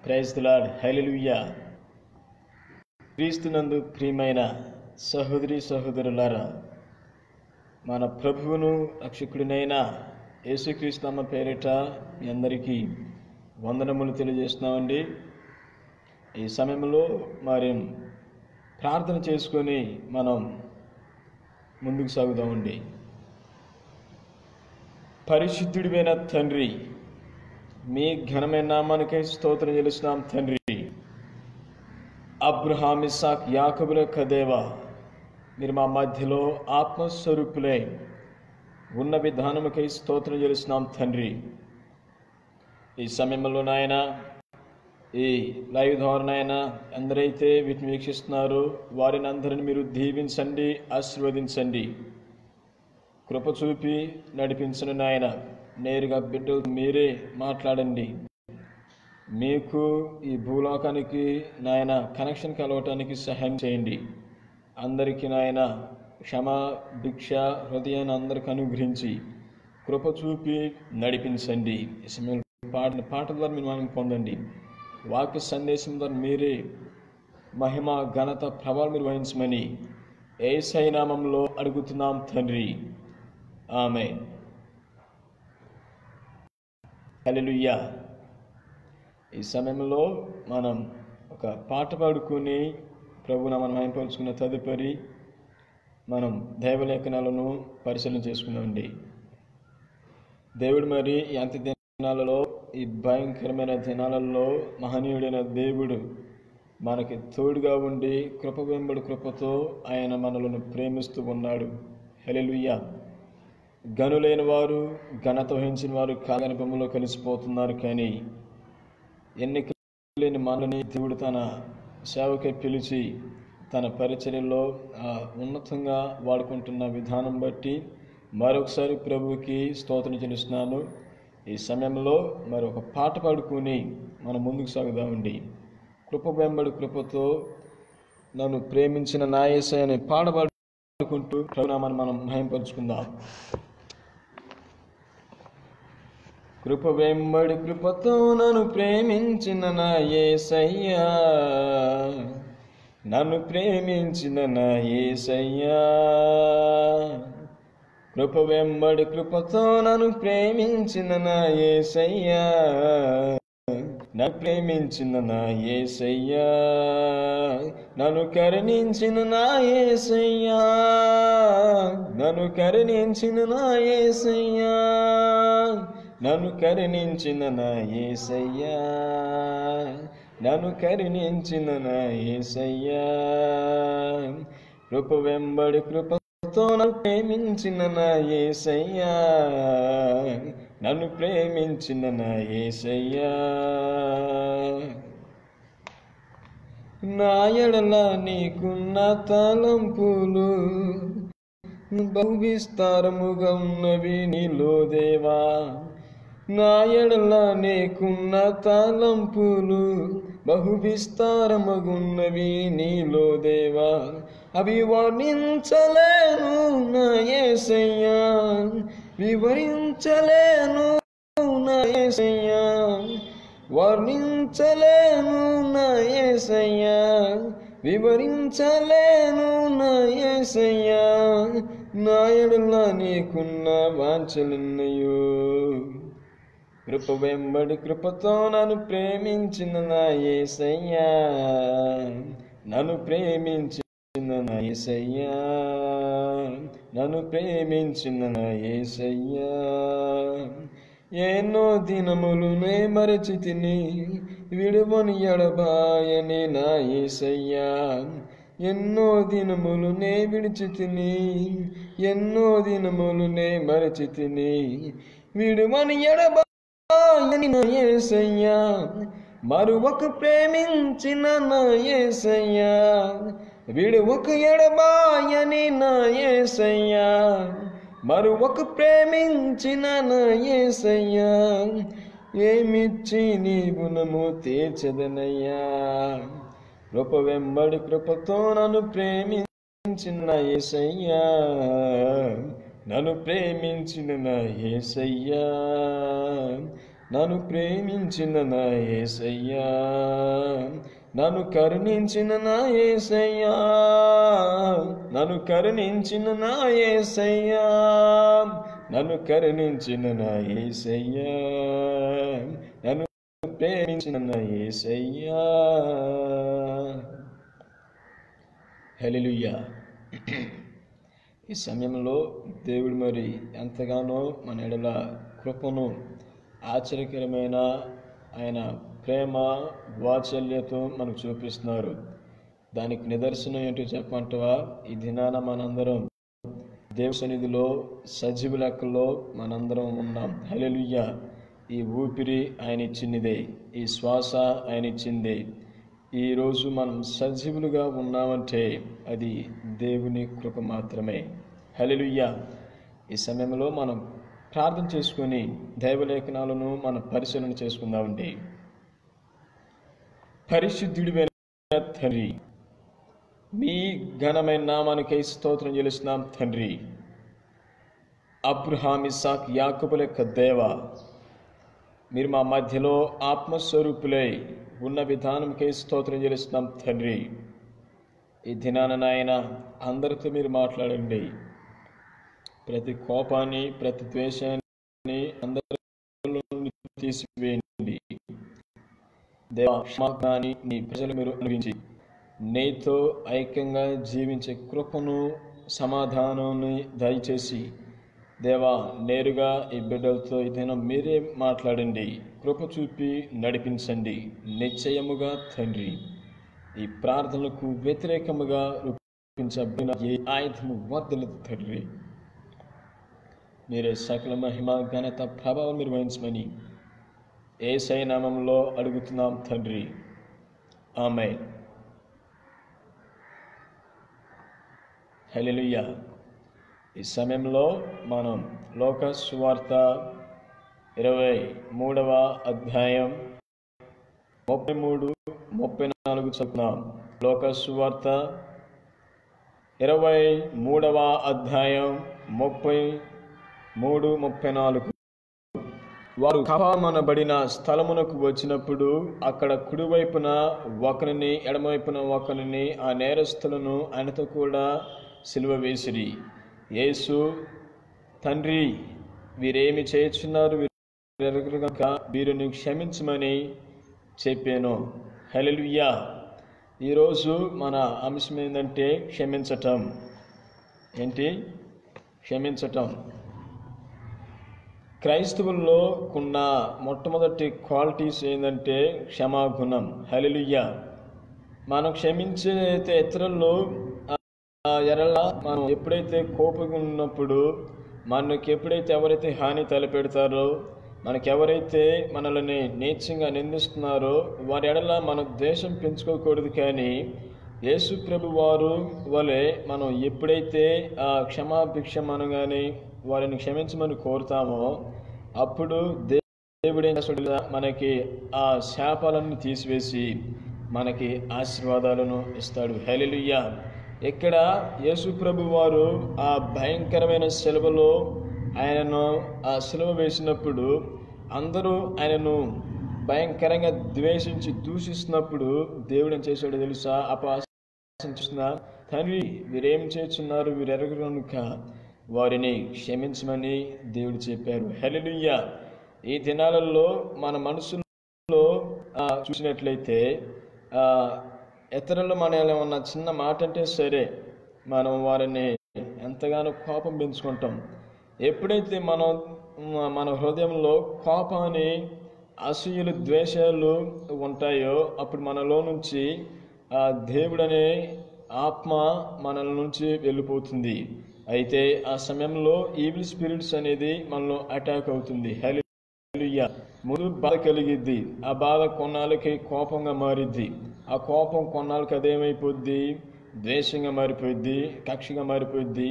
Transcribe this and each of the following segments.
Praise the lord. హల్లెలూయా. క్రీస్తునందు ప్రియమైన సహోదరి సహోదరులారా, మన ప్రభువును రక్షకుడినైన యేసుక్రీస్తు నామ పేరిట మీ అందరికీ వందనములు తెలియజేస్తున్నామండి. ఈ సమయంలో మరి ప్రార్థన చేసుకొని మనం ముందుకు సాగుదామండి. పరిశుద్ధుడివైన తండ్రి, మీ ఘనమైన నామానికై స్తోత్రం చెల్లిస్తున్నాం తండ్రి. అబ్రహాం, ఇస్సాక్, యాకోబుల దేవా, మీరు మా మధ్యలో ఆత్మస్వరూపులై ఉన్న విధానముకై స్తోత్రం చెల్లిస్తున్నాం తండ్రి. ఈ సమయంలో నాయన, ఈ లైవ్ ద్వారా నాయన అందరైతే వీటిని వీక్షిస్తున్నారో వారిని అందరిని మీరు దీవించండి, ఆశీర్వదించండి, కృప చూపి నడిపించండి నాయన. నేరుగా బిడ్డలు మీరే మాట్లాడండి. మీకు ఈ భూలోకానికి నాయన కనెక్షన్ కలవటానికి సహాయం చేయండి. అందరికీ నాయన క్షమ భిక్ష హృదయాన్ని అందరికి అనుగ్రహించి కృప చూపి నడిపించండి. ఈ సమయంలో పాడిన పాటల ద్వారా మీరు మనం పొందండి. వాక్య సందేశం ద్వారా మీరే మహిమ ఘనత ప్రభావం మీరు వహించమని యేసయ్య నామములో అడుగుతున్నాం తండ్రి. ఆమేన్. హల్లెలూయా. ఈ సమయంలో మనం ఒక పాట పాడుకుని ప్రభువుని మనం మహిమపరుచుకున్న తదుపరి మనం దైవలేఖనాలను పరిశీలన చేసుకుందామండి. దేవుడు మరి ఈ అంత్య దినాలలో, ఈ భయంకరమైన దినాలలో మహనీయుడైన దేవుడు మనకి తోడుగా ఉండి కృప వెంబడి కృపతో ఆయన మనలను ప్రేమిస్తూ ఉన్నాడు. హల్లెలూయా. గనులైన వారు, ఘనత వహించిన వారు కాగనిపంలో కలిసిపోతున్నారు. కానీ ఎన్నిక లేని మనల్ని దేవుడు తన సేవకై పిలిచి తన పరిచర్యలో ఉన్నతంగా వాడుకుంటున్న విధానం బట్టి మరొకసారి ప్రభువుకి స్తోత్రం చెల్లిస్తున్నాను. ఈ సమయంలో మరొక పాట పాడుకుని మనం ముందుకు సాగుదామండి. కృప వెంబడి కృపతో నన్ను ప్రేమించిన నా యేసయ్య అనే పాట పాడుకుంటూ ప్రభునామాన్ని మనం మహిమపరుచుకుందాం. కృప వెంబడి కృపతో నన్ను ప్రేమించిన నా యేసయ్యా, నన్ను ప్రేమించిన నా యేసయ్యా. కృప వెంబడి కృపతో నన్ను ప్రేమించిన నా యేసయ్యా, నన్ను ప్రేమించిన నా యేసయ్యా. నన్ను కరుణించిన నా యేసయ్యా, నన్ను కరుణించిన నా యేసయ్యా, నన్ను కరుణించిన నా యేసయ్యా, నన్ను కరుణించిన నా యేసయ్యా. కృప వెంబడి కృపతో నన్ను ప్రేమించిన నా యేసయ్యా, నన్ను ప్రేమించిన నా యేసయ్యా. నా ఎడల నీకున్న తలంపులు బహు విస్తారముగా ఉన్నవి నీలో దేవా. నా ఎడల నీకున్న తలంపులు బహు విస్తారముగున్నవి నీలో దేవా. అవి వర్ణించలేను నా యేసయ్యా, వివరించలేను నా యేసయ్యా, వర్ణించలేను నా యేసయ్యా, వివరించలేను నా యేసయ్యా. నా ఎడల నీకున్న వాంఛలున్నయో. కృప వెంబడి కృపతో నన్ను ప్రేమించిన నా యేసయ్యా, నన్ను ప్రేమించిన నా యేసయ్యా, నన్ను ప్రేమించిన నా యేసయ్యా. ఎన్నో దినములునే మరచితిని, విడువని ఎడబాయని నా యేసయ్యా. ఎన్నో దినములునే విడిచితిని, ఎన్నో దినములునే మరచితిని, విడువని ఎడబాయని నా యేసయ్యా. మరొక ప్రేమించిన నా యేసయ్యా, విడువక ఎడబాయని నా యేసయ్యా. మరొక ప్రేమించిన నా యేసయ్యా, ఏమిచ్చి నీ గుణము తీర్చదనయ్యా. కృప వెంబడి కృపతో నన్ను ప్రేమించిన నా యేసయ్యా, నన్ను ప్రేమించిన నా యేసయ్యా. నన్ను ప్రేమించిన నా యేసయ్యా, నన్ను కరుణించిన నా యేసయ్యా, నన్ను కరుణించిన నా యేసయ్యా, నన్ను కరుణించిన నా యేసయ్యా, నన్ను ప్రేమించిన నా యేసయ్యా. హల్లెలూయా. ఈ సమయంలో దేవుడు మరి ఎంతగానో మన ఎడల కృపను, ఆశ్చర్యకరమైన ఆయన ప్రేమ వాత్సల్యతో మనకు చూపిస్తున్నారు. దానికి నిదర్శనం ఏంటో చెప్పమంటావా? ఈ దినాన మనందరం దేవుని సన్నిధిలో సజీవ లెక్కలో మనందరం ఉన్నాం. హల్లెలూయా. ఈ ఊపిరి ఆయన ఇచ్చినదే, ఈ శ్వాస ఆయన ఇచ్చిందే. ఈరోజు మనం సజీవులుగా ఉన్నామంటే అది దేవుని కృప మాత్రమే. హల్లెలూయా. ఈ సమయంలో మనం ప్రార్థన చేసుకొని దైవలేఖనాలను మనం పరిశీలన చేసుకుందామండి. పరిశుద్ధుడివైన తండ్రి, మీ ఘనమైన నామానికై స్తోత్రం చెల్లిస్తున్నాం తండ్రి. అబ్రహాము, ఇస్సాకు, యాకోబుల యొక్క దేవ, మీరు మా మధ్యలో ఆత్మస్వరూపులై ఉన్న విధానంకై స్తోత్రం చెల్లిస్తున్నాం తండ్రి. ఈ దినాన నాయన అందరితో మీరు మాట్లాడండి. ప్రతి కోపాన్ని, ప్రతి ద్వేషాన్ని అందరిలో నుండి తీసివేయండి. దేవా, క్షమాపణని నీ ప్రజలు మీరు అనుభవించి నీతో ఐక్యంగా జీవించే కృపను, సమాధానాన్ని దయచేసి దేవా, నేరుగా ఈ బిడ్డలతో ఈ దినం మీరే మాట్లాడండి. కృప చూపి నడిపించండి. నిశ్చయముగా తండ్రి, ఈ ప్రార్థనలకు వ్యతిరేకముగా రూపించబడిన ఏ ఆయుధము వర్ధలదు తండ్రి. మీరే సకల మహిమ, ఘనత, ప్రభావం మీరు వహించమని యేసయ్య నామములో అడుగుతున్నాం తండ్రి. ఆమేన్. హల్లెలూయా. ఈ సమయంలో మనం లోక సువార్త 23వ అధ్యాయం 33-34 చదువుతున్నాం. లోక సువార్త 23వ అధ్యాయం 33-34. వారు కపామనబడిన స్థలమునకు వచ్చినప్పుడు అక్కడ కుడివైపున ఒకరిని, ఎడమవైపున ఒకరిని, ఆ నేరస్తులను ఆయనతో కూడా సిలువ వేసిరి. యేసు, తండ్రి, వీరేమి చేయుచున్నారు, వీరెరుగరు గనుక వీరిని క్షమించమని చెప్పాను. హల్లెలూయా. ఈరోజు మన అంశం ఏంటంటే క్షమించటం. ఏంటి? క్షమించటం. క్రైస్తవుల్లో ఉన్న మొట్టమొదటి క్వాలిటీస్ ఏంటంటే క్షమాగుణం. హల్లెలూయా. మనం క్షమించే ఇతరుల్లో ఎడల మనం ఎప్పుడైతే కోపంగా ఉన్నప్పుడు, మనకి ఎప్పుడైతే ఎవరైతే హాని తలపెడతారో, మనకెవరైతే మనల్ని నీచంగా నిందిస్తున్నారో వారి ఎడల మనం ద్వేషం పెంచుకోకూడదు. కానీ యేసు ప్రభు వారు వలె మనం ఎప్పుడైతే ఆ క్షమాభిక్ష అనగానే వారిని క్షమించమని కోరుతామో అప్పుడు దేవుడే మనకి ఆ శాపాలను తీసివేసి మనకి ఆశీర్వాదాలను ఇస్తాడు. హల్లెలూయా. ఇక్కడ యేసు ప్రభు వారు ఆ భయంకరమైన శిలువలో ఆయనను ఆ శిలువ వేసినప్పుడు అందరూ ఆయనను భయంకరంగా ద్వేషించి దూషిస్తున్నప్పుడు దేవుడు ఏం చేశాడో తెలుసా? అపహాసించిన తండ్రి, వీరేం చేస్తున్నారు, వీరెరుగరు గనుక వారిని క్షమించమని దేవుడు చెప్పారు. హల్లెలూయా. ఈ దినాలలో మన మనసులో చూసినట్లయితే ఇతరులు మన ఏమన్నా చిన్న మాట అంటే సరే మనం వారిని ఎంతగానో కోపం పెంచుకుంటాం. ఎప్పుడైతే మన హృదయంలో కోపాన్ని, అసూయలు, ద్వేషాలు ఉంటాయో అప్పుడు మనలో నుంచి దేవుడనే ఆత్మ మనల నుంచి వెళ్ళిపోతుంది. అయితే ఆ సమయంలో ఈవిల్ స్పిరిట్స్ అనేది మనలో అటాక్ అవుతుంది. హల్లెలూయా. ముందు బాధ కలిగిద్ది, ఆ బాధ కొన్నాళ్ళకి కోపంగా మారిద్ది, ఆ కోపం కొన్నాళ్ళకి అదేమైపోద్ది, ద్వేషంగా మారిపోద్ది, కక్షగా మారిపోద్ది.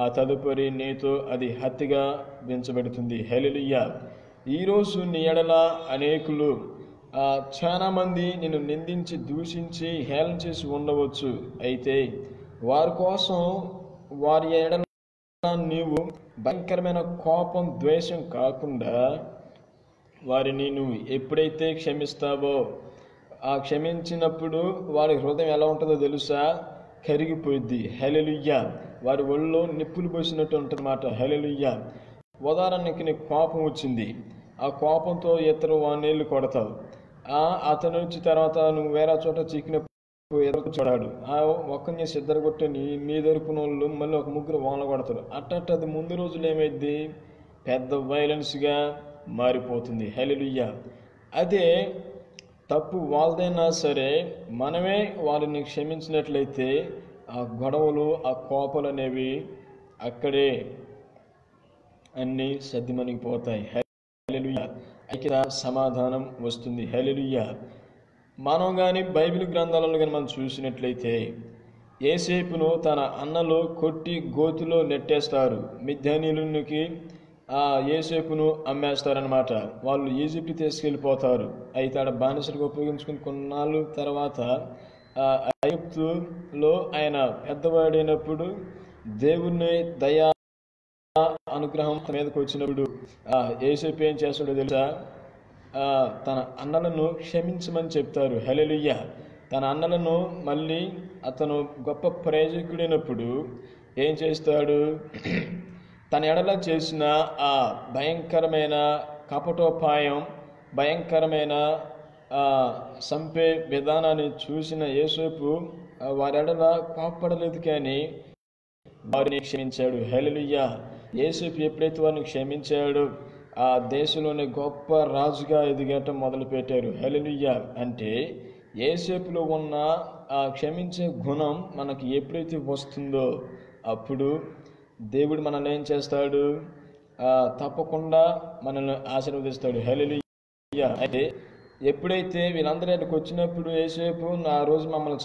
ఆ తదుపరి నీతో అది హత్యగా పెంచబడుతుంది. హల్లెలూయా. ఈరోజు నీ ఎడల అనేకులు చాలా మంది నిన్ను నిందించి, దూషించి, హేళన చేసి ఉండవచ్చు. అయితే వారి కోసం వారి ఎడల నీవు భయంకరమైన కోపం, ద్వేషం కాకుండా వారిని నువ్వు ఎప్పుడైతే క్షమిస్తావో, ఆ క్షమించినప్పుడు వారి హృదయం ఎలా ఉంటుందో తెలుసా? కరిగిపోయిద్ది. హల్లెలూయా. వారి ఒళ్ళో నిప్పులు పోసినట్టు ఉంటుందన్నమాట. హల్లెలూయా. ఉదాహరణకి నీకు కోపం వచ్చింది, ఆ కోపంతో ఇతరు వాడిని కొడతావు, అతను వచ్చి తర్వాత నువ్వు వేరే చోట చిక్కినప్పుడు ఎదురు చూడాడు, ఆ ఒక్కరిని ఇద్దరు కొట్టి నీ తరపున వాళ్ళు మళ్ళీ ఒక ముగ్గురు వాళ్ళ కొడతారు. అది ముందు రోజులు ఏమైద్ది? పెద్ద వైలెన్స్గా మారిపోతుంది. హల్లెలూయా. అదే తప్పు వాళ్ళదైనా సరే మనమే వాళ్ళని క్షమించినట్లయితే ఆ గొడవలు, ఆ కోపలు అనేవి అక్కడే అన్నీ సద్దిమణిగిపోతాయి. హల్లెలూయా. ఐక్యత, సమాధానం వస్తుంది. హల్లెలూయా. మనం కానీ బైబిల్ గ్రంథాలను కానీ మనం చూసినట్లయితే యోసేపును తన అన్నలు కొట్టి గోతిలో నెట్టేస్తారు. మిద్యానీయునికి యోసేపును అమ్మేస్తారనమాట. వాళ్ళు ఈజిప్ట్ తీసుకెళ్ళిపోతారు. అయితే ఆడ బానిసలుగా ఉపయోగించుకుని కొన్నాళ్ళు తర్వాత ఐగుప్తులో ఆయన పెద్దవాడైనప్పుడు దేవుని దయా అనుగ్రహం మీదకి వచ్చినప్పుడు యోసేపు ఏం చేస్తాడో తెలుసా? తన అన్నలను క్షమించమని చెప్తారు. హల్లెలూయా. తన అన్నలను మళ్ళీ అతను గొప్ప ప్రయోజకుడైనప్పుడు ఏం చేస్తాడు? తన ఎడల చేసిన ఆ భయంకరమైన కపటోపాయం, భయంకరమైన సంపే విధానాన్ని చూసిన యోసేపు వారి ఎడల కోప్పడలేదు, కానీ వారిని క్షమించాడు. హల్లెలూయా. యోసేపు ఎప్పుడైతే వారిని క్షమించాడో ఆ దేశంలోని గొప్ప రాజుగా ఎదిగటం మొదలుపెట్టారు. హల్లెలూయా. అంటే యోసేపులో ఉన్న ఆ క్షమించే గుణం మనకి ఎప్పుడైతే వస్తుందో అప్పుడు దేవుడు మనల్ని ఏం చేస్తాడు? తప్పకుండా మనల్ని ఆశీర్వదిస్తాడు. హల్లెలూయా. అయితే ఎప్పుడైతే వీళ్ళందరూ ఇక్కడికి వచ్చినప్పుడు యోసేపు ఆ రోజు మమ్మల్ని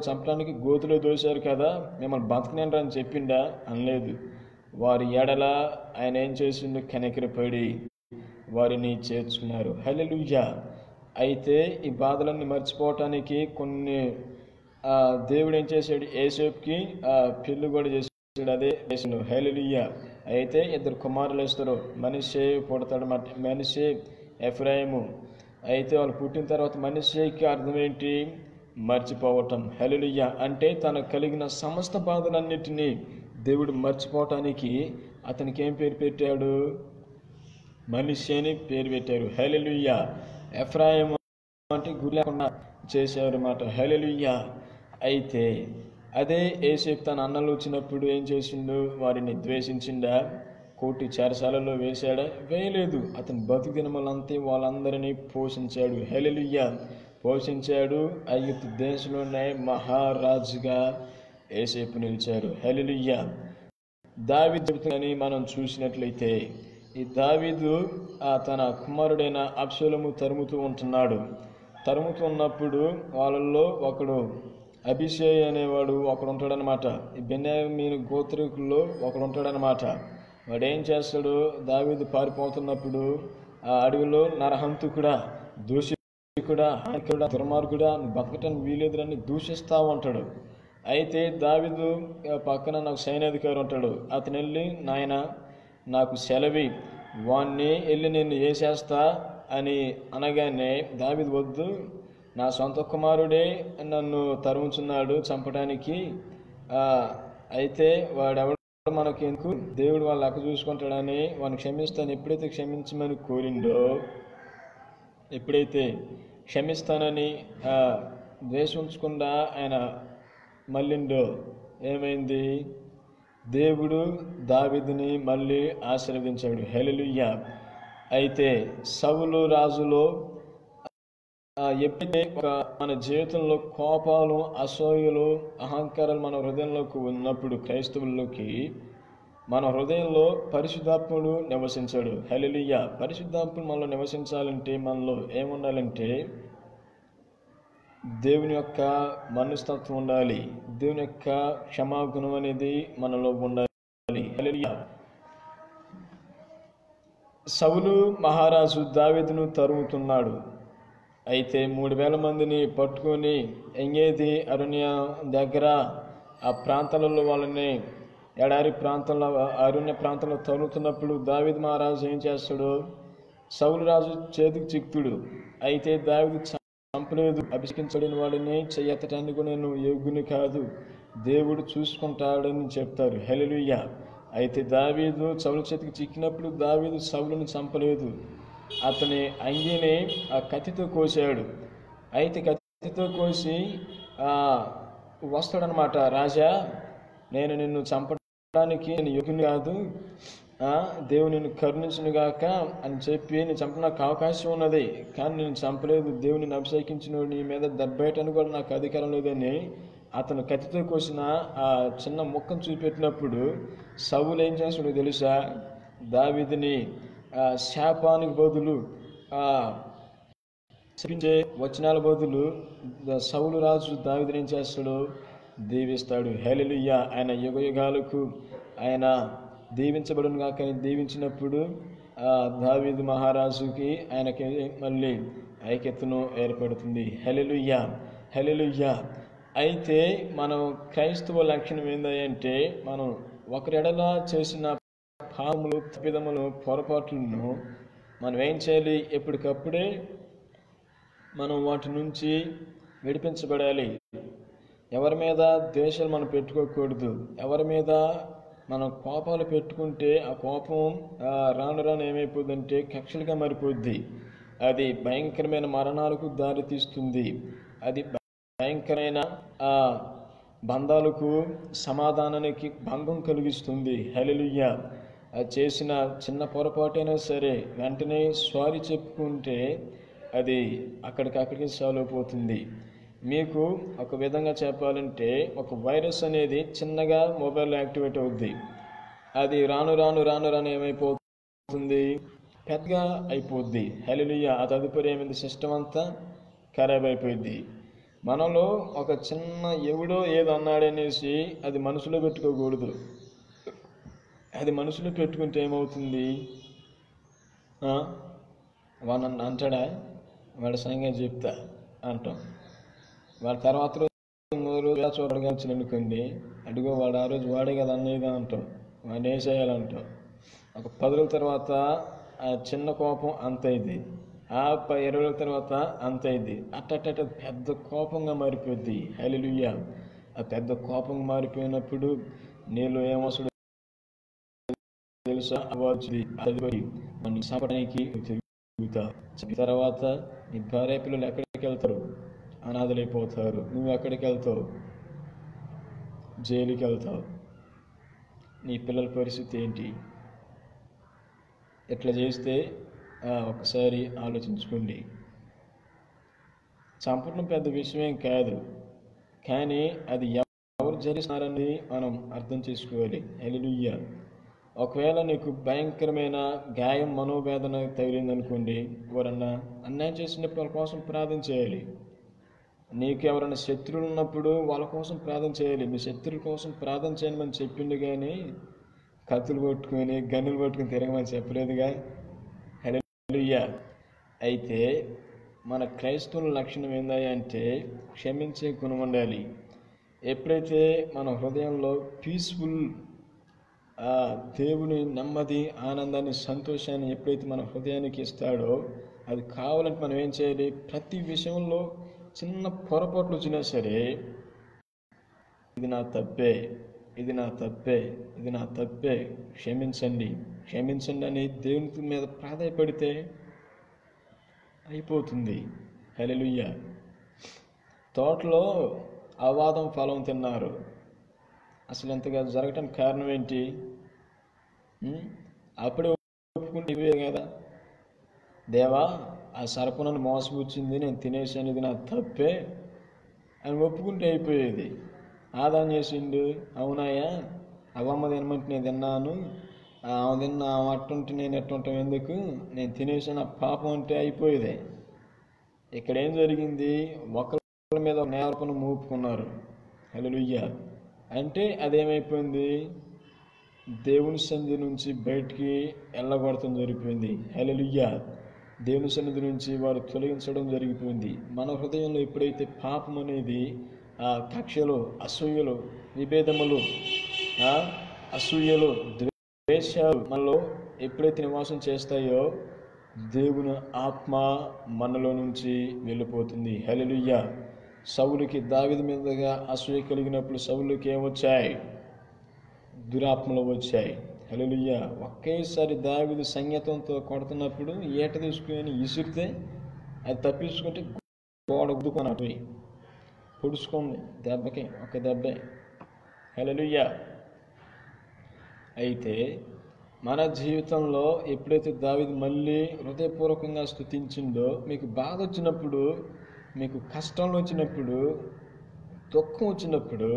చంపడానికి గోతులో దోశారు కదా, మిమ్మల్ని బతకనేంరా అని చెప్పిండా? అనలేదు. వారి ఎడల ఆయన ఏం చేసిండు? కనికరపడి వారిని చేర్చుకున్నారు. హల్లెలూయా. అయితే ఈ బాధలన్నీ మర్చిపోవటానికి కొన్ని దేవుడు ఏం చేశాడు? యోసేపుకి పెళ్లి కూడా చేసాడు. అదే చేసిండు. హల్లెలూయా. అయితే ఇద్దరు కుమారులు వేస్తారు. మనష్షే పుడతాడు, మనష్షే, ఎఫ్రాయిము. అయితే వాళ్ళు పుట్టిన తర్వాత మనష్షేకి అర్థం ఏంటి? మర్చిపోవటం. హల్లెలూయా. అంటే తనకు కలిగిన సమస్త బాధలన్నిటినీ దేవుడు మర్చిపోవటానికి అతనికి ఏం పేరు పెట్టాడు? మనష్షే అని పేరు పెట్టారు. హల్లెలూయా. ఎఫ్రాయిము అంటే గురి లేకుండా చేశారు అన్నమాట. హల్లెలూయా. అయితే అదే యోసేపు తన అన్నలు వచ్చినప్పుడు ఏం చేసిండు? వారిని ద్వేషించిండా? కోటి చెరసాలలో వేశాడా? వేయలేదు. అతను బతుకు దినములంతా వాళ్ళందరినీ పోషించాడు. హల్లెలూయా. పోషించాడు. ఐగుప్తు దేశంలోనే మహారాజుగా యోసేపు నిలిచారు. హల్లెలూయా. దావీదు చెబుతుందని మనం చూసినట్లయితే ఈ దావీదు తన కుమారుడైన అబ్షాలోము తరుముతూ ఉన్నప్పుడు వాళ్ళల్లో ఒకడు అభిషేక్ అనేవాడు ఒకడు ఉంటాడనమాట. ఈ బెన్యామీను గోత్రికుల్లో ఒకడు ఉంటాడనమాట. వాడు ఏం చేస్తాడు? దావీదు పారిపోతున్నప్పుడు ఆ అడవిలో నరహంతకుడా, దూషికుడా, హానికుడా, దుర్మార్గుడా, బతకటానికి వీలేదురని దూషిస్తూ ఉంటాడు. అయితే దావీదు పక్కన నాకు సైన్యాధికారి ఉంటాడు. అతను వెళ్ళి, నాయన నాకు సెలవి, వాణ్ణి వెళ్ళి నేను వేసేస్తా అని అనగానే దావీదు, వద్దు, నా సొంత కుమారుడే నన్ను తరుముచున్నాడు చంపడానికి, అయితే వాడెవడు మనకి ఎందుకు, దేవుడు వాళ్ళ లెక్క చూసుకుంటాడని వాడిని క్షమిస్తాను ఎప్పుడైతే క్షమించమని కోరిండో, ఎప్పుడైతే క్షమిస్తానని ద్వేషం ఉంచకుండా ఆయన మళ్ళిండో ఏమైంది? దేవుడు దావీదుని మళ్ళీ ఆశీర్వదించాడు. హల్లెలూయా. అయితే సౌలు రాజులో ఎప్పుడైతే మన జీవితంలో కోపాలు, అసూయలు, అహంకారాలు మన హృదయంలోకి ఉన్నప్పుడు క్రైస్తవుల్లోకి మన హృదయంలో పరిశుద్ధాత్ముడు నివసించాడు. హల్లెలూయా. పరిశుద్ధాత్ముడు మనలో నివసించాలంటే మనలో ఏముండాలంటే దేవుని యొక్క మనస్తత్వం ఉండాలి. దేవుని యొక్క క్షమాగుణం అనేది మనలో ఉండాలి. హల్లెలూయా. సౌలు మహారాజు దావీదును తరుముతున్నాడు. అయితే 3000 మందిని పట్టుకొని ఎంగేది అరణ్య దగ్గర ఆ ప్రాంతాలలో వాళ్ళని ఎడారి ప్రాంతంలో, అరణ్య ప్రాంతంలో తరుముతున్నప్పుడు దావీదు మహారాజు ఏం చేస్తాడు? సౌలు రాజు చేతికి చిక్కుడు. అయితే దావీదు చంపలేదు. అభిషేకించబడిన వాడిని చెయ్యెత్తటానికి కూడా నేను యోగ్యుని కాదు, దేవుడు చూసుకుంటాడని చెప్తారు. హల్లెలూయా. అయితే దావీదు సౌలు చేతికి చిక్కినప్పుడు దావీదు సౌలుని చంపలేదు, అతని అంగీని ఆ కత్తితో కోసాడు. అయితే కత్తితో కోసి వస్తాడనమాట, రాజా నేను నిన్ను చంపడానికి నేను యోగ్యుని కాదు, దేవుడు నిన్ను కరుణించును గాక అని చెప్పి నేను చంపడానికి అవకాశం ఉన్నది, కానీ నేను చంపలేదు, దేవుని అభిషేకించిన నీ మీద దెబ్బేయటానికి కూడా నాకు అధికారం లేదని అతను కత్తితో కోసిన ఆ చిన్న ముక్కను చూపెట్టినప్పుడు సౌలు ఏం చేస్తాడో తెలుసా? దావీదుని శాపానికి బదులు శపించే వచనాల బదులు సౌలు రాజు దావీదుని ఏం చేస్తాడు? దీవిస్తాడు. హల్లెలూయా. ఆయన యుగ యుగాలకు ఆయన దీవించబడును గాక. దీవించినప్పుడు దావీదు మహారాజుకి ఆయనకి మళ్ళీ ఐక్యతను ఏర్పడుతుంది. హల్లెలూయా, హల్లెలూయా. అయితే మనం క్రైస్తవ లక్షణం ఏంటంటే, మనం ఒకరెడల చేసిన పాపములు, తప్పిదములు, పొరపాట్లను మనం ఏం చేయాలి? ఎప్పటికప్పుడే మనం వాటి నుంచి విడిపించబడాలి. ఎవరి మీద ద్వేషాలు మనం పెట్టుకోకూడదు. ఎవరి మీద మనం కోపాలు పెట్టుకుంటే ఆ కోపం రాను రాను ఏమైపోద్దంటే కక్షలుగా మారిపోద్ది. అది భయంకరమైన మరణాలకు దారి తీస్తుంది. అది భయంకరమైన బంధాలకు, సమాధానానికి భంగం కలిగిస్తుంది. హల్లెలూయా. చేసిన చిన్న పొరపాటైనా సరే వెంటనే సారీ చెప్పుకుంటే అది అక్కడికి సాల్వ్ అయిపోతుంది. మీకు ఒక విధంగా చెప్పాలంటే, ఒక వైరస్ అనేది చిన్నగా మొబైల్లో యాక్టివేట్ అవుద్ది. అది రాను రాను రాను రాను ఏమైపోతుంది? పెద్దగా అయిపోద్ది. హల్లెలూయా. ఆ తదుపరి ఏమైంది? సిస్టమ్ అంతా ఖరాబ్ అయిపోయింది. మనలో ఒక చిన్న ఎవడో ఏదో అన్నాడనేసి అది మనసులో పెట్టుకోకూడదు. అది మనసులో పెట్టుకుంటే ఏమవుతుంది? వాడు నన్ను అంటాడా, వాడి సంగతి చెప్తా అంటాం. వాడి తర్వాత రోజు చూడగా అనుకోండి, అడుగో వాడు ఆ రోజు వాడే కదా అన్నయ్యగా అంటాం, వాడిని ఏం చేయాలంటాం. ఒక 10 రోజుల తర్వాత ఆ చిన్న కోపం అంతైంది, ఆ 20 రోజుల తర్వాత అంతైంది, అట్ట పెద్ద కోపంగా మారిపోద్ది. హల్లెలూయా. ఆ పెద్ద కోపంగా మారిపోయినప్పుడు నీళ్ళు ఏమొస్తాడు తెలుసా? మనం సంపడానికి తర్వాత నీ భార్య పిల్లలు ఎక్కడికి వెళ్తారు? అనాథలైపోతారు. నువ్వు ఎక్కడికి వెళ్తావు? జైలుకి వెళ్తావు. నీ పిల్లల పరిస్థితి ఏంటి? ఎట్లా చేస్తే ఒకసారి ఆలోచించుకోండి. చంపడం పెద్ద విషయం కాదు, కానీ అది ఎవరు జరిగిస్తున్నారని మనం అర్థం చేసుకోవాలి. హల్లెలూయా. ఒకవేళ నీకు భయంకరమైన గాయం, మనోవేదన తగిలిందనుకోండి, ఎవరన్నా అన్యాయం చేసినప్పుడు వాళ్ళ కోసం ప్రార్థన చేయాలి. నీకు ఎవరైనా శత్రువులు ఉన్నప్పుడు వాళ్ళ కోసం ప్రార్థన చేయాలి. మీ శత్రువుల కోసం ప్రార్థన చేయమని చెప్పిండు, కానీ కత్తులు పట్టుకొని గన్నులు పట్టుకొని తిరగమని చెప్పలేదుగా. హల్లెలూయా. అయితే మన క్రైస్తవుల లక్షణం ఏంటంటే క్షమించే గుణం ఉండాలి. ఎప్పుడైతే మన హృదయంలో పీస్ఫుల్ దేవుని నెమ్మది, ఆనందాన్ని, సంతోషాన్ని ఎప్పుడైతే మన హృదయానికి ఇస్తాడో, అది కావాలంటే మనం ఏం చేయాలి? ప్రతి విషయంలో చిన్న పొరపాట్లు వచ్చినా సరే, ఇది నా తప్పే, ఇది నా తప్పే, ఇది నా తప్పే, క్షమించండి, క్షమించండి అని దేవుని మీద ప్రాధాయపడితే అయిపోతుంది. హల్లెలూయా. తోటలో అవాదం ఫలం తిన్నారు. అసలు ఎంతగా జరగటానికి కారణం ఏంటి? అప్పుడే ఒప్పుకుంటే ఇవే కదా, దేవా ఆ సర్పం నన్ను మోసపుచ్చింది, నేను తినేసాను, ఇది నా తప్పే అని ఒప్పుకుంటే అయిపోయేది. ఆదాం చేసిండు, అవునాయా అవమ్మ తినమంటే నేను తిన్నాను, ఆమె తిన్న ఆమె అట్టుంటే నేను ఎట్టుంటాం ఎందుకు, నేను తినేసాను, పాపం అంటే అయిపోయేదే. ఇక్కడ ఏం జరిగింది? ఒకరి మీద నేర్పను మోపుకున్నారు. హల్లెలూయా. అంటే అదేమైపోయింది? దేవుని సన్నిధి నుంచి బయటికి వెళ్ళగొడటం జరిగిపోయింది. హల్లెలూయా. దేవుని సన్నిధి నుంచి వారు తొలగించడం జరిగిపోయింది. మన హృదయంలో ఎప్పుడైతే పాపం అనేది, కక్షలు, అసూయలు, విభేదములు, అసూయలు, ద్వేషాలు మనలో ఎప్పుడైతే నివాసం చేస్తాయో, దేవుని ఆత్మ మనలో నుంచి వెళ్ళిపోతుంది. హల్లెలూయా. సౌలుకి దావీదు మీదుగా అసూయ కలిగినప్పుడు సౌలుకి ఏమొచ్చాయి? దురాత్మలు వచ్చాయి. హల్లెలూయా. ఒకేసారి దావీదు సంగీతంతో కొడుతున్నప్పుడు ఈట తీసుకుని ఇసిరితే అది తప్పించుకుంటే గోడ గుద్దుకొని అటు పొడుచుకుంది దెబ్బకి, ఒక దెబ్బే. హల్లెలూయా. అయితే మన జీవితంలో ఎప్పుడైతే దావీదు మళ్ళీ హృదయపూర్వకంగా స్తుతించిండో, మీకు బాధ వచ్చినప్పుడు, మీకు కష్టంలో వచ్చినప్పుడు, దుఃఖం వచ్చినప్పుడు,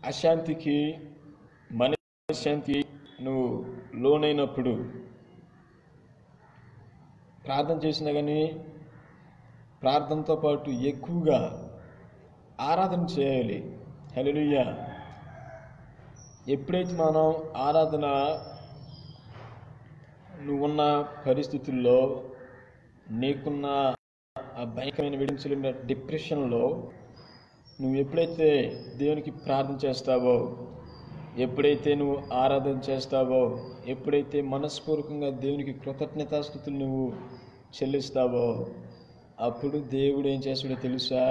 అశాంతికి మనశ్శాంతి నువ్వు లోనైనప్పుడు ప్రార్థన చేసినా కానీ ప్రార్థనతో పాటు ఎక్కువగా ఆరాధన చేయాలి. హల్లెలూయా. ఎప్పుడైతే మనం ఆరాధన నువ్వున్న పరిస్థితుల్లో, నీకున్న ఆ భయంకరమైన విడించలేని డిప్రెషన్లో నువ్వు ఎప్పుడైతే దేవునికి ప్రార్థన చేస్తావో, ఎప్పుడైతే నువ్వు ఆరాధన చేస్తావో, ఎప్పుడైతే మనస్పూర్వకంగా దేవునికి కృతజ్ఞతాస్తుతులు నువ్వు చెల్లిస్తావో, అప్పుడు దేవుడు ఏం చేస్తాడో తెలుసా?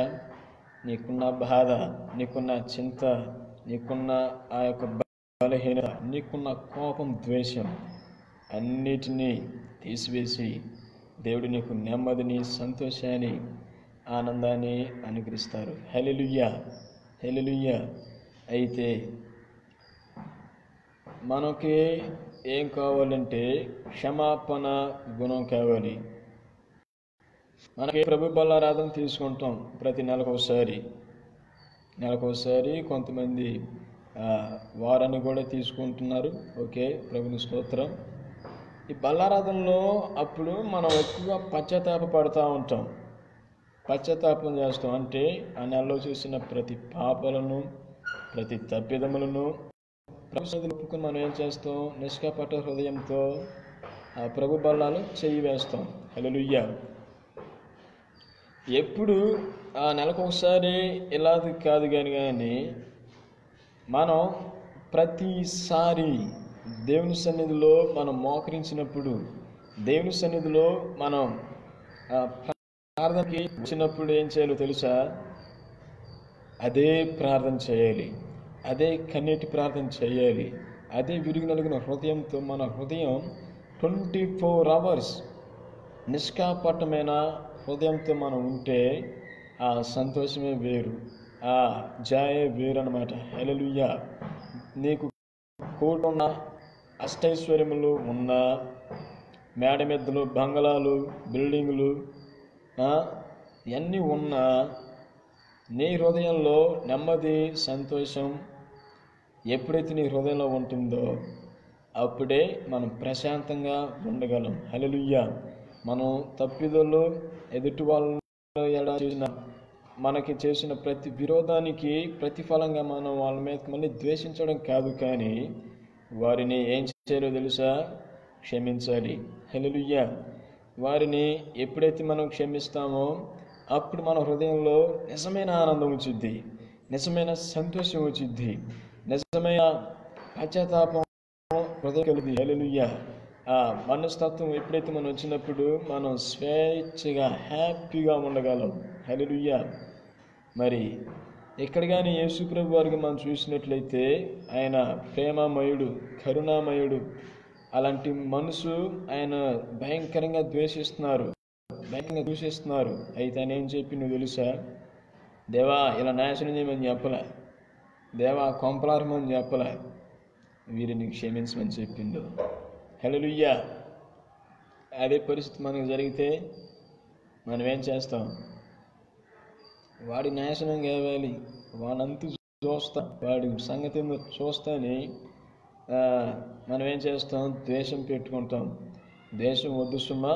నీకున్న బాధ, నీకున్న చింత, నీకున్న ఆ యొక్క బలహీనత, నీకున్న కోపం, ద్వేషం అన్నిటినీ తీసివేసి దేవుడు నీకు నెమ్మదిని, సంతోషాన్ని, ఆనందాన్ని అనుగ్రహిస్తారు. హల్లెలూయా. హల్లెలూయా. అయితే మనకి ఏం కావాలంటే క్షమాపణ గుణం కావాలి. మనకి ప్రభు బలారాధన తీసుకుంటాం ప్రతి నెలకోసారి. కొంతమంది వారాన్ని కూడా తీసుకుంటున్నారు. ఓకే, ప్రభుని స్తోత్రం. ఈ బలారాధనలో అప్పుడు మనం ఎక్కువగా పశ్చాత్తాప పడుతూ ఉంటాం, పశ్చాత్తాపం చేస్తాం. అంటే ఆ నెలలో చేసిన ప్రతి పాపాలను, ప్రతి తప్పిదములను ప్రభుత్వం ఒప్పుకొని మనం ఏం చేస్తాం? నిష్కపట హృదయంతో ఆ ప్రభు బల్లాలు చెయ్యి వేస్తాం. హల్లెలూయా. ఎప్పుడు ఆ నెలకొకసారి ఇలాది కాదు కానీ మనం ప్రతిసారి దేవుని సన్నిధిలో మనం మోకరించినప్పుడు, దేవుని సన్నిధిలో మనం ప్రార్థనకి వచ్చినప్పుడు ఏం చేయాలో తెలుసా? అదే ప్రార్థన చేయాలి, అదే కన్నీటి ప్రార్థన చేయాలి, అదే విరిగి నలిగిన హృదయంతో మన హృదయం 24 hours నిష్కాపటమైన హృదయంతో మనం ఉంటే ఆ సంతోషమే వేరు, ఆ జాయే వేరు అన్నమాట. హల్లెలూయా. నీకు కోటున్న అష్టైశ్వర్యములు ఉన్న మేడమెద్దలు, బంగళాలు, బిల్డింగులు ఇవన్నీ ఉన్నా నీ హృదయంలో నెమ్మది, సంతోషం ఎప్పుడైతే నీ హృదయంలో ఉంటుందో అప్పుడే మనం ప్రశాంతంగా ఉండగలం. హల్లెలూయా. మనం తప్పిదలు ఎదుటి వాళ్ళ ఎలా చేసిన, మనకి చేసిన ప్రతి విరోధానికి ప్రతిఫలంగా మనం వాళ్ళ మీద మళ్ళీ ద్వేషించడం కాదు, కానీ వారిని ఏం చేయాలో తెలుసా? క్షమించాలి. హల్లెలూయా. వారిని ఎప్పుడైతే మనం క్షమిస్తామో అప్పుడు మన హృదయంలో నిజమైన ఆనందం వచ్చింది, నిజమైన సంతోషం వచ్చింది, నిజమైన పశ్చాత్తాపం హృదయం కలిగి. హల్లెలూయా. ఆ మనస్తత్వం ఎప్పుడైతే మనం వచ్చినప్పుడు మనం స్వేచ్ఛగా హ్యాపీగా ఉండగలం. హల్లెలూయా. మరి ఎక్కడ కానీ యేసుప్రభు వారికి మనం చూసినట్లయితే ఆయన ప్రేమమయుడు, కరుణామయుడు. అలాంటి మనసు ఆయన భయంకరంగా ద్వేషిస్తున్నారు, భయంకరంగా దూషిస్తున్నారు. అయితే ఆయన ఏం చెప్పి నువ్వు తెలుసా? దేవా ఇలా నాశనం చేయమని చెప్పలే, దేవా కొంపలారమని చెప్పలే, వీరిని క్షమించమని చెప్పిండు. హల్లెలూయా. అదే పరిస్థితి మనకు జరిగితే మనం ఏం చేస్తాం? వాడి నాశనం కావాలి, వాడంతా చూస్తా, వాడి సంగతి చూస్తాని మనం ఏం చేస్తాం? ద్వేషం పెట్టుకుంటాం. ద్వేషం వద్దు సుమా,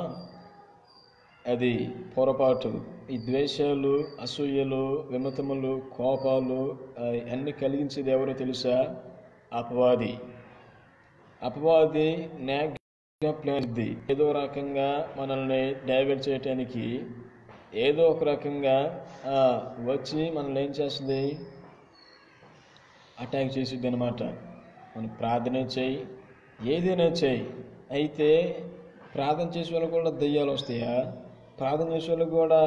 అది పొరపాటు. ఈ ద్వేషాలు, అసూయలు, విమతములు, కోపాలు అన్నీ కలిగించేది ఎవరో తెలుసా? అపవాది. అపవాది నెగటివ్గా ప్లాన్ చేద్ది. ఏదో రకంగా మనల్ని డైవర్ట్ చేయటానికి ఏదో ఒక రకంగా వచ్చి మనల్ని ఏం చేస్తుంది? అటాక్ చేసిద్ది అనమాట. మనం ప్రార్థన చేయి, ఏదైనా చేయి. అయితే ప్రార్థన చేసే వాళ్ళకి కూడా దెయ్యాలు వస్తాయా? ప్రార్థన చేసే వాళ్ళకి కూడా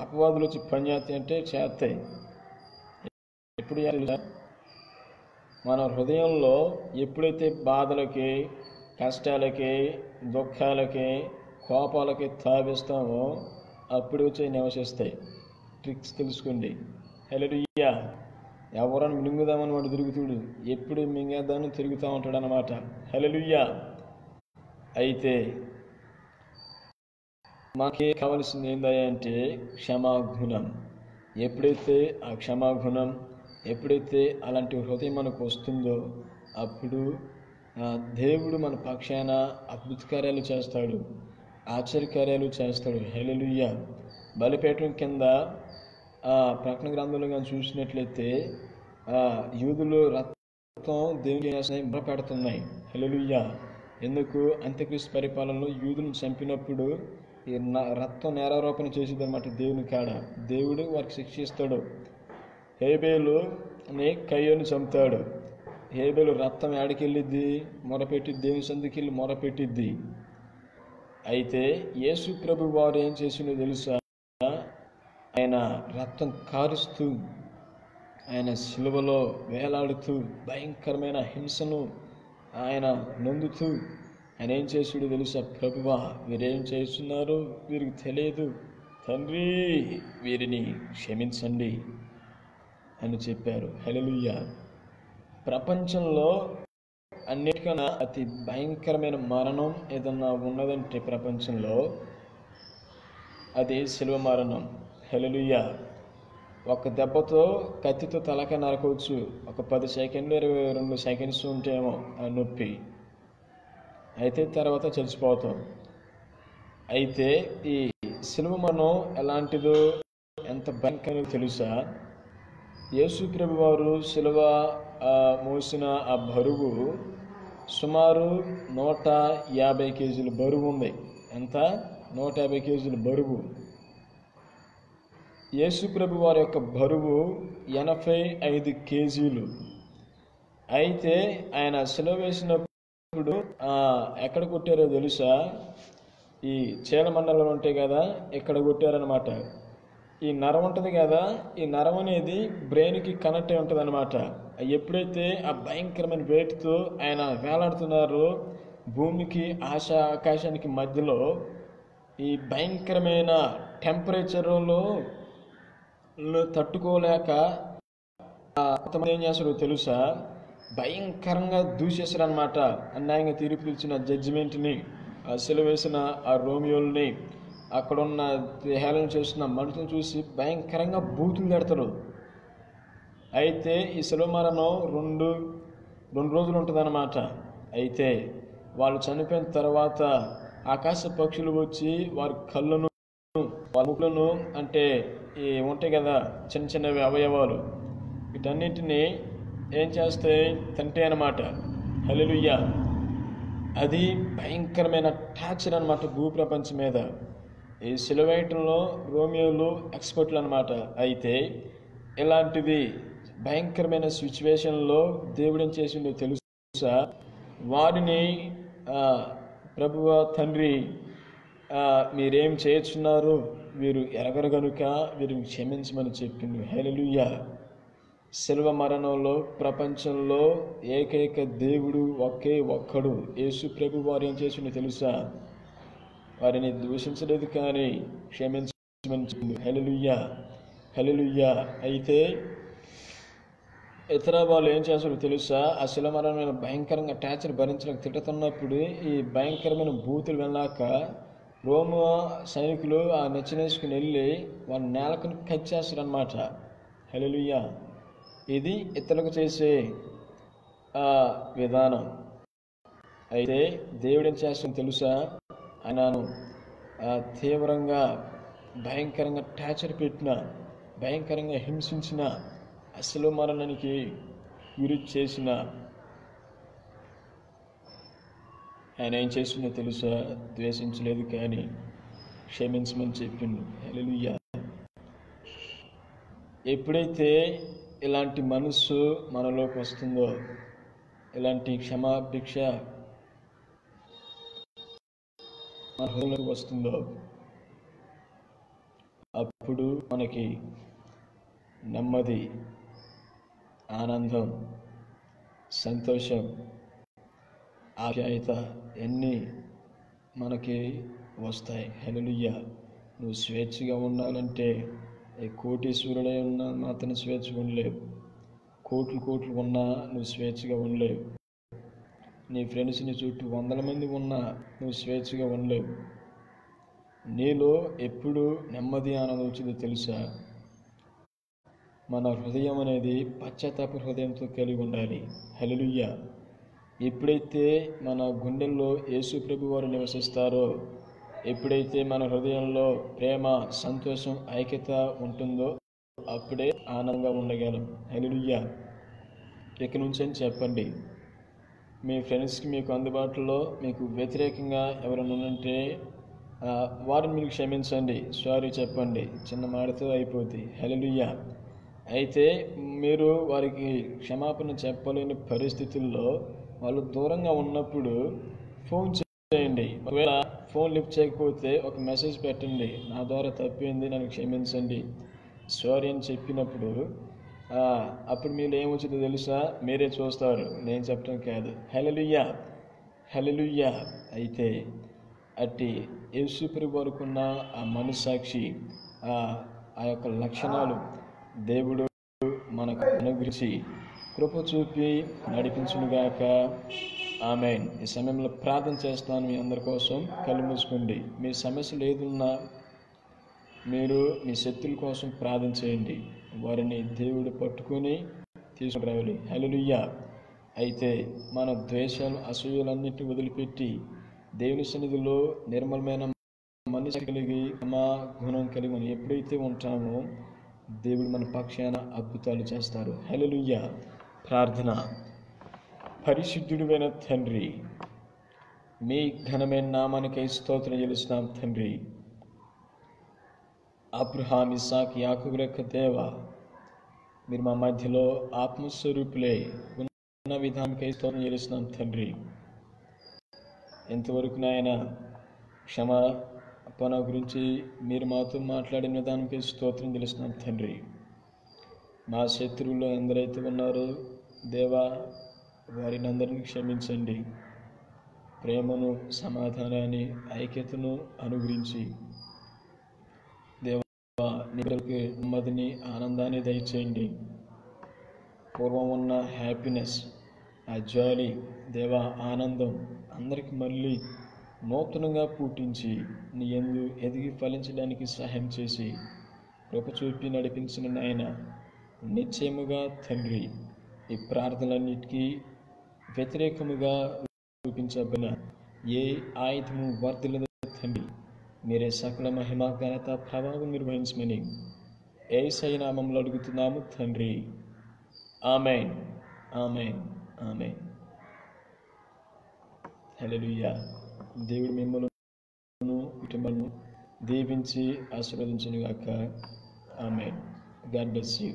అపవాదులు వచ్చి పని చేస్తాయి అంటే చేస్తాయి. ఎప్పుడు తెలుసా? మన హృదయంలో ఎప్పుడైతే బాధలకి, కష్టాలకి, దుఃఖాలకి, కోపాలకి తావిస్తామో అప్పుడు వచ్చి నివసిస్తాయి. ట్రిక్స్ తెలుసుకోండి. హల్లెలూయా. ఎవరన్నా మింగుదామని వాడు తిరుగుతుడు, ఎప్పుడు మింగేద్దామని తిరుగుతూ ఉంటాడు అన్నమాట. హల్లెలూయా. అయితే మాకే కావాల్సింది ఏంటంటే క్షమాగుణం. ఎప్పుడైతే ఆ క్షమాగుణం, ఎప్పుడైతే అలాంటి హృదయం మనకు వస్తుందో అప్పుడు దేవుడు మన పక్షాన అద్భుత కార్యాలు చేస్తాడు, ఆశ్చర్యకార్యాలు చేస్తాడు. హల్లెలూయా. బలిపీఠం కింద ప్రకటన గ్రంథంలో కానీ చూసినట్లయితే యూదులు రక్తం దేవుని మొరపెడుతున్నాయి. హల్లెలూయా. ఎందుకు? అంత్యక్రీస్తు పరిపాలనలో యూదులను చంపినప్పుడు ఈ రక్తం నేరారోపణ చేసేది అన్నమాట. దేవుని కాడ దేవుడు వారికి శిక్షిస్తాడు. హేబేలుని కయ్యోని చంపుతాడు. హేబేలు రక్తం ఏడకెళ్ళిద్ది? మొరపెట్టిద్ది, దేవుని సందుకి వెళ్ళి మొరపెట్టిద్ది. అయితే యేసు ప్రభు వారు ఏం చేసిండో తెలుసా? ఆయన రక్తం కారుస్తూ, ఆయన సిలువలో వేలాడుతూ, భయంకరమైన హింసను ఆయన నొందుతూ ఆయన ఏం చేసాడో తెలుసా? ప్రభువా, వీరేం చేస్తున్నారు, వీరికి తెలియదు, తండ్రి వీరిని క్షమించండి అని చెప్పారు. హల్లెలూయా. ప్రపంచంలో అన్నిటికన్నా అతి భయంకరమైన మరణం ఏదన్నా ఉన్నదంటే ప్రపంచంలో అది శిలువ మరణం. హల్లెలూయా. ఒక దెబ్బతో కత్తితో తలక నరకవచ్చు. ఒక 10 సెకండ్లు 22 సెకండ్స్ ఉంటేమో ఆ నొప్పి, అయితే తర్వాత చచ్చిపోతాం. అయితే ఈ శిలువ మరణం ఎలాంటిదో, ఎంత భయంకరమో తెలుసా? యేసు ప్రభు వారు శిలువ మోసిన ఆ బరువు సుమారు 150 కేజీల బరువు ఉంది. ఎంత? 150 కేజీల బరువు. యేసు ప్రభు వారి యొక్క బరువు 85 కేజీలు. అయితే ఆయన శిలువ వేసినప్పుడు ఎక్కడ కొట్టారో తెలుసా? ఈ చీలమండలం ఉంటాయి కదా, ఇక్కడ కొట్టారనమాట. ఈ నరం ఉంటుంది కదా, ఈ నరం అనేది బ్రెయిన్కి కనెక్ట్ అయి ఉంటుంది అనమాట. ఎప్పుడైతే ఆ భయంకరమైన వెయిట్తో ఆయన వేలాడుతున్నారో భూమికి ఆకాశానికి మధ్యలో, ఈ భయంకరమైన టెంపరేచర్లో తట్టుకోలేక కొంతమంది ఏం చేస్తారో తెలుసా? భయంకరంగా దూసేశారు అనమాట. అన్యాయంగా తీర్పు ఇచ్చిన జడ్జిమెంట్ని, శిలువ వేసిన ఆ రోమియోల్ని, అక్కడున్న హేళన చేస్తున్న మనుషులను చూసి భయంకరంగా బూతులు పెడతారు. అయితే ఈ శిలువ మరణం రెండు రోజులు ఉంటుంది అన్నమాట. అయితే వాళ్ళు చనిపోయిన తర్వాత ఆకాశ పక్షులు వచ్చి వారి కళ్ళను, వారి ముక్కులను, అంటే ఈ ఉంటాయి కదా చిన్న చిన్నవి అవయవాలు, వీటన్నింటినీ ఏం చేస్తాయి? తింటాయి అన్నమాట. హల్లెలూయా. అది భయంకరమైన టార్చర్ అనమాట భూప్రపంచం మీద. ఈ సిలువేయటంలో రోమియోలు ఎక్స్పర్ట్లు అనమాట. అయితే ఇలాంటిది భయంకరమైన సిచ్యువేషన్లో దేవుడు ఏం చేసిండో తెలుసా? వారిని ప్రభువ తండ్రి, మీరేం చేస్తున్నారు, వీరు ఎరగరు గనుక వీరిని క్షమించమని చెప్పిండు. హల్లెలూయా. శిలువ మరణంలో ప్రపంచంలో ఏకైక దేవుడు ఒకే ఒక్కడు, యేసు ప్రభు వారు ఏం చేసిండో తెలుసా? వారిని దూషించలేదు కానీ క్షమించమని చెప్పిండు. హల్లెలూయా. హల్లెలూయా. అయితే ఇతర వాళ్ళు ఏం చేస్తారో తెలుసా? ఆ శిలువ మరణమైన భయంకరంగా టార్చర్ భరించలేక తిట్టుతున్నప్పుడు ఈ భయంకరమైన బూతులు వెళ్ళాక రోమ సైనికులు ఆ నెచ్చినేసుకుని వెళ్ళి వాళ్ళ నేలకుని కచ్చేస్తారనమాట. హల్లెలూయా. ఇది ఇతరులకు చేసే విధానం. అయితే దేవుడు ఏం చేస్తాడో తెలుసా? ఆయనను తీవ్రంగా భయంకరంగా టార్చర్ పెట్టిన, భయంకరంగా హింసించిన, శిలువ మరణానికి గురి చేసిన ఆయన ఏం చేసిందో తెలుసా? ద్వేషించలేదు కానీ క్షమించమని చెప్పిండు. హల్లెలూయా. ఎప్పుడైతే ఇలాంటి మనస్సు మనలోకి వస్తుందో, ఇలాంటి క్షమాభిక్ష మన హృదయంలోకి వస్తుందో అప్పుడు మనకి నెమ్మది, ఆనందం, సంతోషం, ఆప్యాయత అన్నీ మనకి వస్తాయి. హల్లెలూయా. నువ్వు స్వేచ్ఛగా ఉండాలంటే కోటీశ్వరుడై ఉన్నా మాత్రం స్వేచ్ఛగా ఉండలేవు. కోట్లు ఉన్నా నువ్వు స్వేచ్ఛగా ఉండలేవు. నీ ఫ్రెండ్స్ నీ చుట్టూ 100 మంది ఉన్నా నువ్వు స్వేచ్ఛగా ఉండలేవు. నీలో ఎప్పుడు నెమ్మది, ఆనందం వచ్చిందో తెలుసా? మన హృదయం అనేది పశ్చాత్తాప హృదయంతో కలిగి ఉండాలి. హల్లెలూయా. ఎప్పుడైతే మన గుండెల్లో యేసు ప్రభు వారు నివసిస్తారో, ఎప్పుడైతే మన హృదయంలో ప్రేమ, సంతోషం, ఐక్యత ఉంటుందో అప్పుడే ఆనందంగా ఉండగలం. హల్లెలూయా. ఇక నుంచి అని చెప్పండి. మీ ఫ్రెండ్స్కి మీకు అందుబాటులో మీకు వ్యతిరేకంగా ఎవరైనా ఉంటే వారిని మీరు క్షమించండి, సారీ చెప్పండి. చిన్న మాటతో అయిపోద్ది. హల్లెలూయా. అయితే మీరు వారికి క్షమాపణ చెప్పలేని పరిస్థితుల్లో వాళ్ళు దూరంగా ఉన్నప్పుడు ఫోన్ చేయండి. ఒకవేళ ఫోన్ లిఫ్ట్ చేయకపోతే ఒక మెసేజ్ పెట్టండి, నా ద్వారా తప్పింది, నన్ను క్షమించండి, సారీ అని చెప్పినప్పుడు అప్పుడు మీరు ఏమొచ్చిందో తెలుసా? మీరే చూస్తారు, నేను చెప్పడం కాదు. హల్లెలూయా. హల్లెలూయా. అయితే అట్టి యేసు ప్రభు వరకున్న ఆ మనస్సాక్షి, ఆ యొక్క లక్షణాలు దేవుడు మనకు అనుగ్రహించి కృప చూపి నడిపించునుగాక. ఆమేన్. ఈ సమయంలో ప్రార్థన చేస్తాను మీ అందరి కోసం. కళ్ళు మూసుకోండి. మీ సమస్యలు ఏదున్నా మీరు మీ శత్రువుల కోసం ప్రార్థన చేయండి. వారిని దేవుడు పట్టుకొని తీసుకుని రావాలి. హల్లెలూయా. అయితే మన ద్వేషాలు, అసూయలన్నింటినీ వదిలిపెట్టి దేవుని సన్నిధిలో నిర్మలమైన మనసు కలిగి గుణం కలిగి మనం ఎప్పుడైతే ఉంటామో దేవుడు మన పక్షాన అద్భుతాలు చేస్తారు. హల్లెలూయా. ప్రార్థన. పరిశుద్ధుడైన తండ్రి, మీ ఘనమైన నామానికై స్తోత్రం చెల్లిస్తున్నాం తండ్రి. అబ్రహాం, ఇస్సాకు, యాకోబుల యొక్క దేవా, మీరు మా మధ్యలో ఆత్మస్వరూపులే ఉన్న విధానికై స్తోత్రం చెల్లిస్తున్నాం తండ్రి. ఎంతవరకు నాయన క్షమాపణ గురించి మీరు మాతో మాట్లాడిన విధానంపై స్తోత్రం చెల్లిస్తున్నాం తండ్రి. మా శత్రువులు ఎందరైతే ఉన్నారో దేవా, వారిని అందరినీ క్షమించండి. ప్రేమను, సమాధానాన్ని, ఐక్యతను అనుగ్రహించి దేవా, నీకు నెమ్మదిని, ఆనందాన్ని దయచేయండి. పూర్వం ఉన్న హ్యాపీనెస్, ఆ జాలి, దేవా, ఆనందం అందరికి మళ్ళీ నూతనంగా పుట్టించి నీ యందు ఎదిగి ఫలించడానికి సహాయం చేసి కృప చూపి నడిపించిన నాయన, నిశ్చయముగా తండ్రి, ఈ ప్రార్థనలన్నిటికీ వ్యతిరేకముగా చూపించబడిన ఏ ఆయుధము వర్ధిల్లదు తండ్రి. మీరే సకల మహిమ, ఘనత, ప్రభావం నిర్వహించమని యేసయ్య నామములో అడుగుతున్నాము తండ్రి. ఆమేన్. ఆమేన్. ఆమేన్. హల్లెలూయా. దేవుడు మిమ్మల్ని కుటుంబాలను దీవించి ఆశీర్వదించునుగాక. ఆమేన్. God bless you.